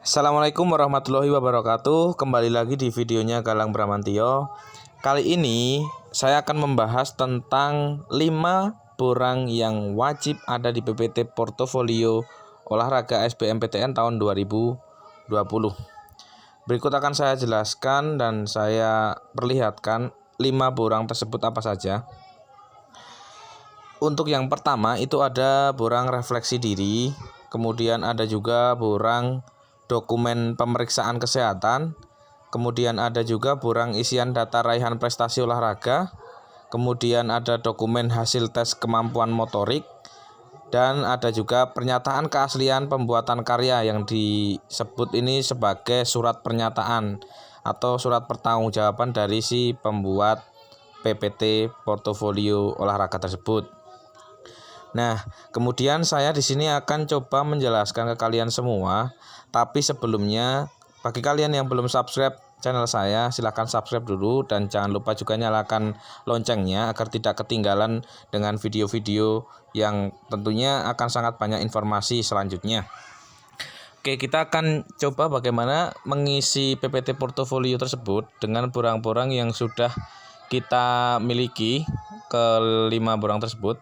Assalamualaikum warahmatullahi wabarakatuh. Kembali lagi di videonya Galang Bramantio. Kali ini saya akan membahas tentang 5 borang yang wajib ada di PPT Portofolio Olahraga SBMPTN tahun 2020. Berikut akan saya jelaskan dan saya perlihatkan 5 borang tersebut apa saja. Untuk yang pertama itu ada borang refleksi diri, kemudian ada juga borang dokumen pemeriksaan kesehatan, kemudian ada juga borang isian data raihan prestasi olahraga, kemudian ada dokumen hasil tes kemampuan motorik, dan ada juga pernyataan keaslian pembuatan karya yang disebut ini sebagai surat pernyataan atau surat pertanggungjawaban dari si pembuat PPT portofolio olahraga tersebut. Nah, kemudian saya di sini akan coba menjelaskan ke kalian semua. Tapi sebelumnya, bagi kalian yang belum subscribe channel saya, silahkan subscribe dulu dan jangan lupa juga nyalakan loncengnya agar tidak ketinggalan dengan video-video yang tentunya akan sangat banyak informasi selanjutnya. Oke, kita akan coba bagaimana mengisi PPT portofolio tersebut dengan borang-borang yang sudah kita miliki ke 5 borang tersebut.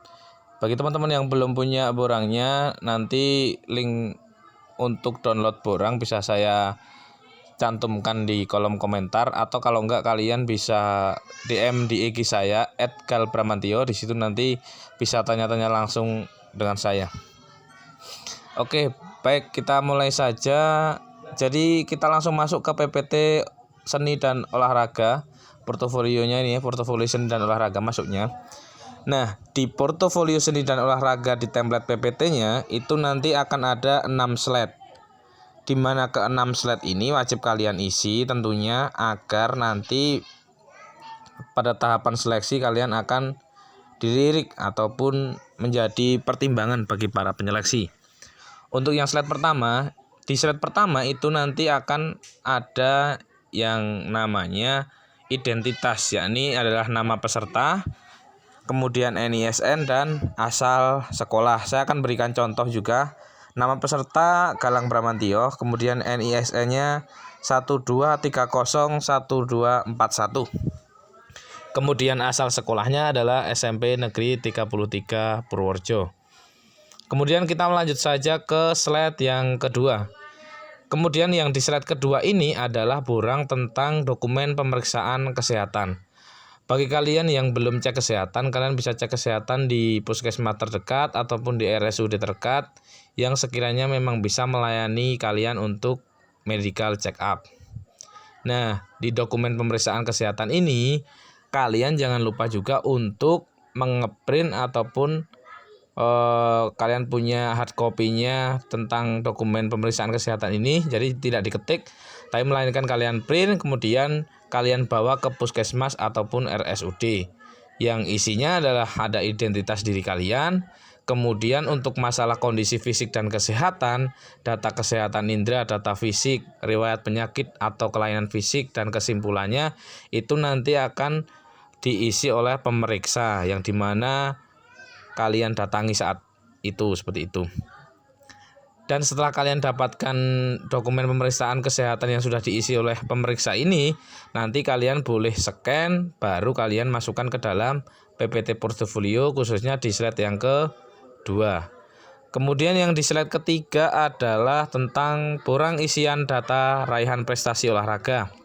Bagi teman-teman yang belum punya borangnya, nanti link untuk download borang bisa saya cantumkan di kolom komentar, atau kalau enggak kalian bisa DM di IG saya @galbramantio. Di situ nanti bisa tanya-tanya langsung dengan saya. Oke, baik, kita mulai saja. Jadi kita langsung masuk ke PPT seni dan olahraga. Portofolionya ini ya, portofolio seni dan olahraga masuknya. Nah, di portofolio seni dan olahraga di template PPT-nya itu nanti akan ada 6 slide. Di mana ke-6 slide ini wajib kalian isi tentunya agar nanti pada tahapan seleksi kalian akan dilirik ataupun menjadi pertimbangan bagi para penyeleksi. Untuk yang slide pertama, di slide pertama itu nanti akan ada yang namanya identitas, yakni adalah nama peserta, kemudian NISN dan asal sekolah. Saya akan berikan contoh juga. Nama peserta Galang Bramantio, kemudian NISN-nya 12301241. Kemudian asal sekolahnya adalah SMP Negeri 33 Purworejo. Kemudian kita lanjut saja ke slide yang kedua. Kemudian yang di slide kedua ini adalah borang tentang dokumen pemeriksaan kesehatan. Bagi kalian yang belum cek kesehatan, kalian bisa cek kesehatan di puskesmas terdekat ataupun di RSUD terdekat yang sekiranya memang bisa melayani kalian untuk medical check up. Nah, di dokumen pemeriksaan kesehatan ini, kalian jangan lupa juga untuk mengeprint ataupun kalian punya hard copy-nya tentang dokumen pemeriksaan kesehatan ini. Jadi tidak diketik, tapi melainkan kalian print, kemudian kalian bawa ke puskesmas ataupun RSUD. Yang isinya adalah ada identitas diri kalian, kemudian untuk masalah kondisi fisik dan kesehatan, data kesehatan indera, data fisik, riwayat penyakit atau kelainan fisik, dan kesimpulannya itu nanti akan diisi oleh pemeriksa yang dimana kalian datangi saat itu, seperti itu. Dan setelah kalian dapatkan dokumen pemeriksaan kesehatan yang sudah diisi oleh pemeriksa ini, nanti kalian boleh scan, baru kalian masukkan ke dalam PPT portofolio, khususnya di slide yang kedua. Kemudian yang di slide ketiga adalah tentang borang isian data raihan prestasi olahraga.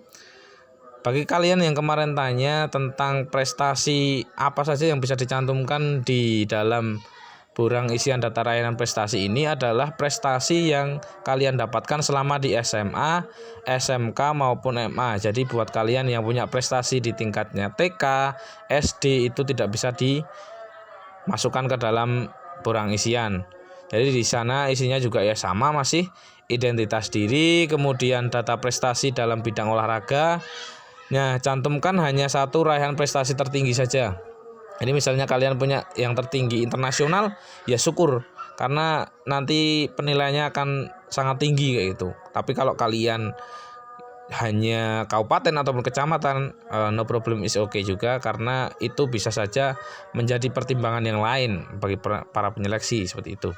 Bagi kalian yang kemarin tanya tentang prestasi apa saja yang bisa dicantumkan di dalam borang isian data raihan prestasi, ini adalah prestasi yang kalian dapatkan selama di SMA, SMK maupun MA. Jadi buat kalian yang punya prestasi di tingkatnya TK, SD itu tidak bisa dimasukkan ke dalam borang isian. Jadi di sana isinya juga ya sama, masih identitas diri, kemudian data prestasi dalam bidang olahraga. Nah, cantumkan hanya satu raihan prestasi tertinggi saja. Ini misalnya kalian punya yang tertinggi internasional, ya syukur, karena nanti penilaiannya akan sangat tinggi kayak gitu. Tapi kalau kalian hanya kabupaten ataupun kecamatan, no problem, is okay juga, karena itu bisa saja menjadi pertimbangan yang lain bagi para penyeleksi, seperti itu.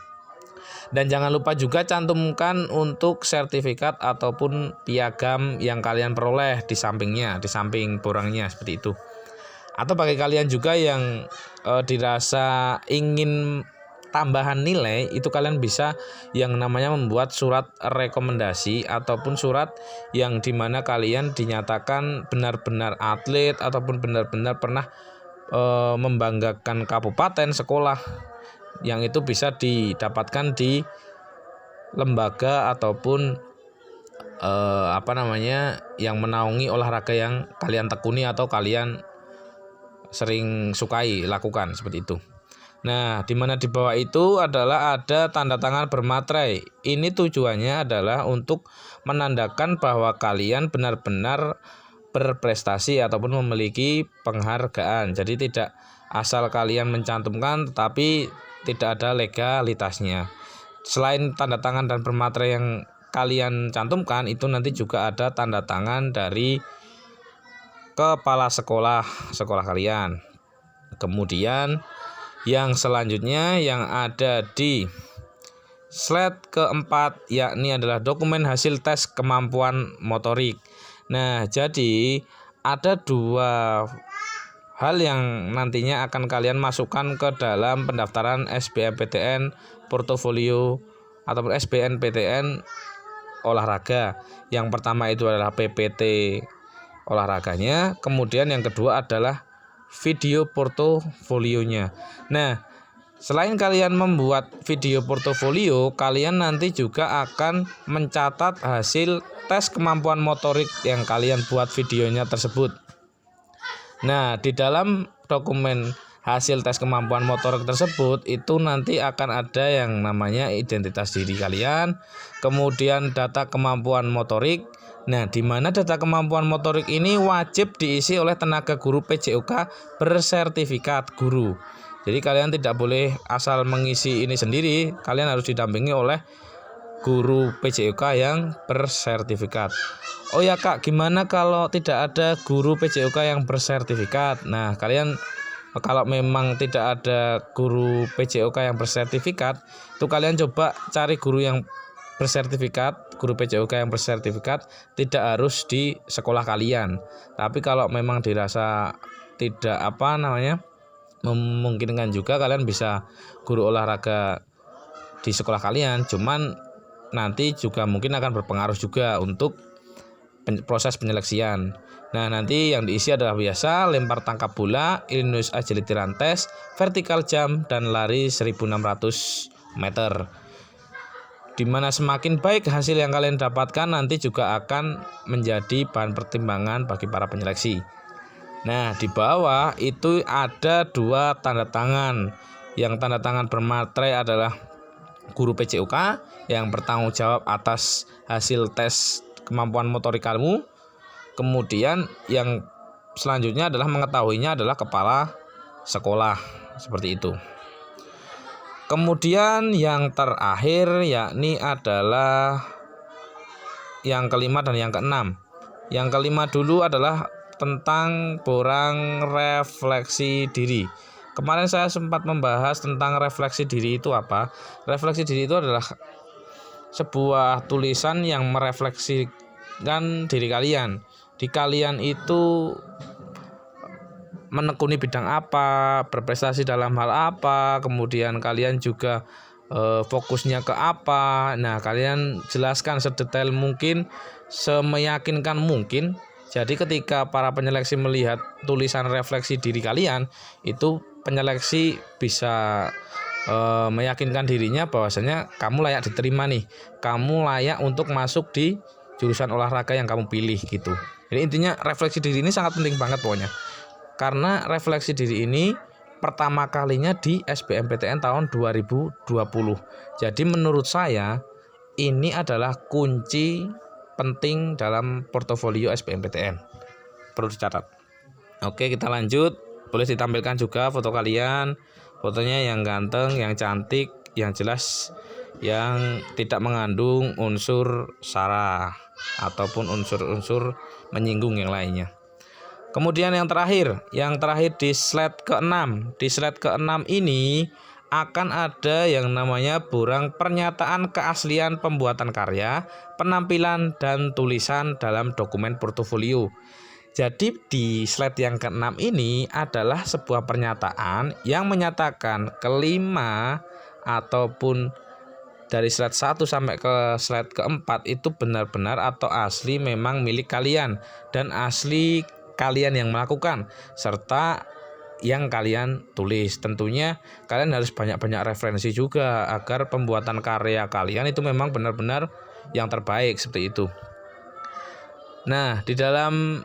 Dan jangan lupa juga cantumkan untuk sertifikat ataupun piagam yang kalian peroleh di sampingnya, di samping borangnya seperti itu. Atau bagi kalian juga yang dirasa ingin tambahan nilai, itu kalian bisa yang namanya membuat surat rekomendasi ataupun surat yang dimana kalian dinyatakan benar-benar atlet ataupun benar-benar pernah membanggakan kabupaten sekolah, yang itu bisa didapatkan di lembaga ataupun yang menaungi olahraga yang kalian tekuni atau kalian sering sukai lakukan seperti itu. Nah, di mana di bawah itu adalah ada tanda tangan bermaterai. Ini tujuannya adalah untuk menandakan bahwa kalian benar-benar berprestasi ataupun memiliki penghargaan. Jadi tidak asal kalian mencantumkan tetapi tidak ada legalitasnya. Selain tanda tangan dan bermaterai yang kalian cantumkan, itu nanti juga ada tanda tangan dari kepala sekolah kalian. Kemudian yang selanjutnya yang ada di slide keempat yakni adalah dokumen hasil tes kemampuan motorik. Nah, jadi ada dua hal yang nantinya akan kalian masukkan ke dalam pendaftaran SBMPTN portofolio ataupun SBMPTN olahraga. Yang pertama itu adalah PPT olahraganya, kemudian yang kedua adalah video portofolionya. Nah, selain kalian membuat video portofolio, kalian nanti juga akan mencatat hasil tes kemampuan motorik yang kalian buat videonya tersebut. Nah, di dalam dokumen hasil tes kemampuan motorik tersebut itu nanti akan ada yang namanya identitas diri kalian, kemudian data kemampuan motorik. Nah, di mana data kemampuan motorik ini wajib diisi oleh tenaga guru PJOK bersertifikat guru. Jadi kalian tidak boleh asal mengisi ini sendiri, kalian harus didampingi oleh guru PJOK yang bersertifikat. Oh ya Kak, gimana kalau tidak ada guru PJOK yang bersertifikat? Nah, kalian kalau memang tidak ada guru PJOK yang bersertifikat, itu kalian coba cari guru yang bersertifikat, guru PJOK yang bersertifikat, tidak harus di sekolah kalian. Tapi kalau memang dirasa tidak memungkinkan juga, kalian bisa guru olahraga di sekolah kalian. Cuman nanti juga mungkin akan berpengaruh juga untuk proses penyeleksian. Nah, nanti yang diisi adalah biasa lempar tangkap bola, Illinois Agility Run Test, vertical jump, dan lari 1600 meter. Dimana semakin baik hasil yang kalian dapatkan nanti juga akan menjadi bahan pertimbangan bagi para penyeleksi. Nah, di bawah itu ada dua tanda tangan. Yang tanda tangan bermaterai adalah guru PJOK yang bertanggung jawab atas hasil tes kemampuan motorik kamu. Kemudian yang selanjutnya adalah mengetahuinya adalah kepala sekolah, seperti itu. Kemudian yang terakhir yakni adalah yang kelima dan yang keenam. Yang kelima dulu adalah tentang borang refleksi diri. Kemarin saya sempat membahas tentang refleksi diri itu apa. Refleksi diri itu adalah sebuah tulisan yang merefleksikan diri kalian. Di kalian itu menekuni bidang apa, berprestasi dalam hal apa, kemudian kalian juga fokusnya ke apa. Nah, kalian jelaskan sedetail mungkin, semeyakinkan mungkin. Jadi ketika para penyeleksi melihat tulisan refleksi diri kalian, itu penyeleksi bisa meyakinkan dirinya bahwasanya kamu layak diterima nih, kamu layak untuk masuk di jurusan olahraga yang kamu pilih gitu. Jadi intinya refleksi diri ini sangat penting banget pokoknya. Karena refleksi diri ini pertama kalinya di SBMPTN tahun 2020. Jadi menurut saya ini adalah kunci penting dalam portofolio SBMPTN. Perlu dicatat. Oke, kita lanjut. Boleh ditampilkan juga foto kalian. Fotonya yang ganteng, yang cantik, yang jelas, yang tidak mengandung unsur sara ataupun unsur-unsur menyinggung yang lainnya. Kemudian yang terakhir di slide ke-6. Di slide ke-6 ini akan ada yang namanya borang pernyataan keaslian pembuatan karya, penampilan, dan tulisan dalam dokumen portofolio. Jadi di slide yang ke-6 ini adalah sebuah pernyataan yang menyatakan kelima ataupun dari slide 1 sampai ke slide ke-4 itu benar-benar atau asli memang milik kalian dan asli kalian yang melakukan serta yang kalian tulis. Tentunya kalian harus banyak-banyak referensi juga agar pembuatan karya kalian itu memang benar-benar yang terbaik seperti itu. Nah, di dalam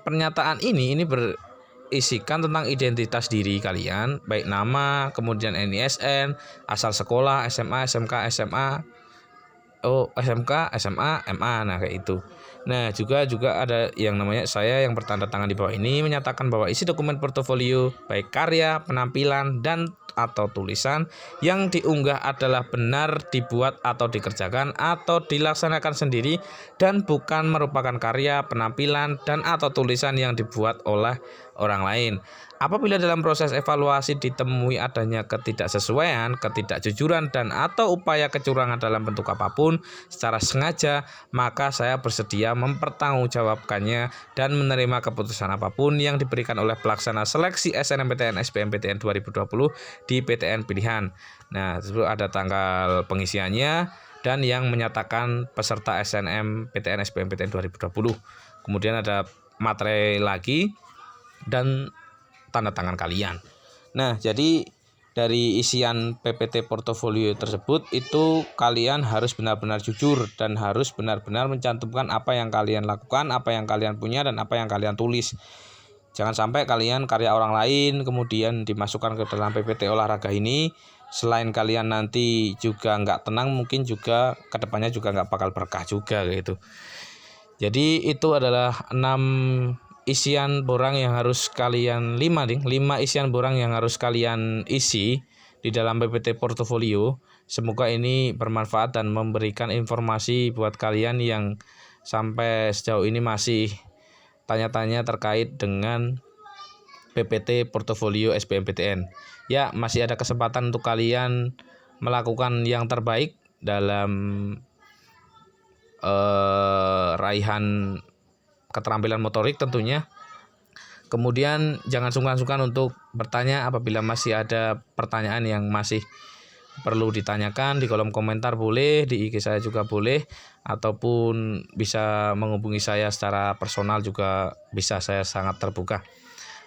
pernyataan ini berisikan tentang identitas diri kalian, baik nama, kemudian NISN, asal sekolah, SMA, SMK, SMA, SMK, SMA, MA, nah kayak itu. Nah, juga ada yang namanya saya yang bertanda tangan di bawah ini menyatakan bahwa isi dokumen portofolio baik karya, penampilan, dan atau tulisan yang diunggah adalah benar dibuat atau dikerjakan atau dilaksanakan sendiri dan bukan merupakan karya, penampilan, dan atau tulisan yang dibuat oleh orang lain. Apabila dalam proses evaluasi ditemui adanya ketidaksesuaian, ketidakjujuran, dan atau upaya kecurangan dalam bentuk apapun secara sengaja, maka saya bersedia mempertanggungjawabkannya dan menerima keputusan apapun yang diberikan oleh pelaksana seleksi SNMPTN SBMPTN 2020 di PTN pilihan. Nah, tersebut ada tanggal pengisiannya dan yang menyatakan peserta SNMPTN SBMPTN 2020. Kemudian ada materi lagi dan tanda tangan kalian. Nah, jadi dari isian PPT portofolio tersebut itu kalian harus benar-benar jujur dan harus benar-benar mencantumkan apa yang kalian lakukan, apa yang kalian punya, dan apa yang kalian tulis. Jangan sampai kalian karya orang lain kemudian dimasukkan ke dalam PPT olahraga ini. Selain kalian nanti juga nggak tenang, mungkin juga kedepannya juga nggak bakal berkah juga gitu. Jadi itu adalah 6 isian borang yang harus kalian 5 isian borang yang harus kalian isi di dalam PPT portofolio. Semoga ini bermanfaat dan memberikan informasi buat kalian yang sampai sejauh ini masih tanya-tanya terkait dengan PPT portofolio SBMPTN. Ya, masih ada kesempatan untuk kalian melakukan yang terbaik dalam raihan keterampilan motorik tentunya. Kemudian jangan sungkan-sungkan untuk bertanya apabila masih ada pertanyaan yang masih perlu ditanyakan di kolom komentar boleh, di IG saya juga boleh, ataupun bisa menghubungi saya secara personal juga bisa, saya sangat terbuka.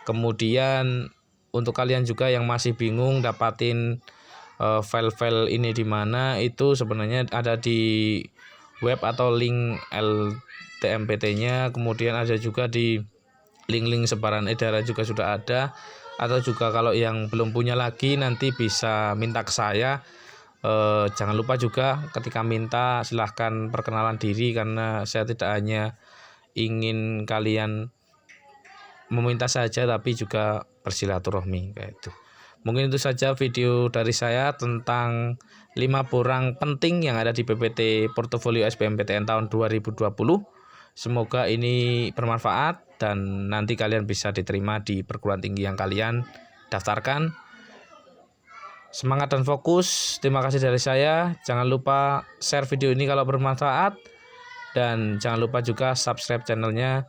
Kemudian untuk kalian juga yang masih bingung dapatin file-file ini di mana, itu sebenarnya ada di web atau link LTMPT-nya, kemudian ada juga di link-link sebaran edaran juga sudah ada, atau juga kalau yang belum punya lagi nanti bisa minta ke saya. Jangan lupa juga ketika minta silahkan perkenalan diri, karena saya tidak hanya ingin kalian meminta saja tapi juga bersilaturahmi kayak itu. Mungkin itu saja video dari saya tentang 5 borang penting yang ada di PPT portofolio SBMPTN tahun 2020. Semoga ini bermanfaat dan nanti kalian bisa diterima di perguruan tinggi yang kalian daftarkan. Semangat dan fokus. Terima kasih dari saya. Jangan lupa share video ini kalau bermanfaat, dan jangan lupa juga subscribe channelnya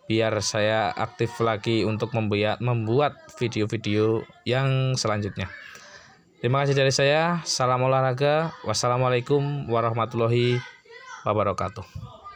biar saya aktif lagi untuk membuat video-video yang selanjutnya. Terima kasih dari saya. Salam olahraga. Wassalamualaikum warahmatullahi wabarakatuh.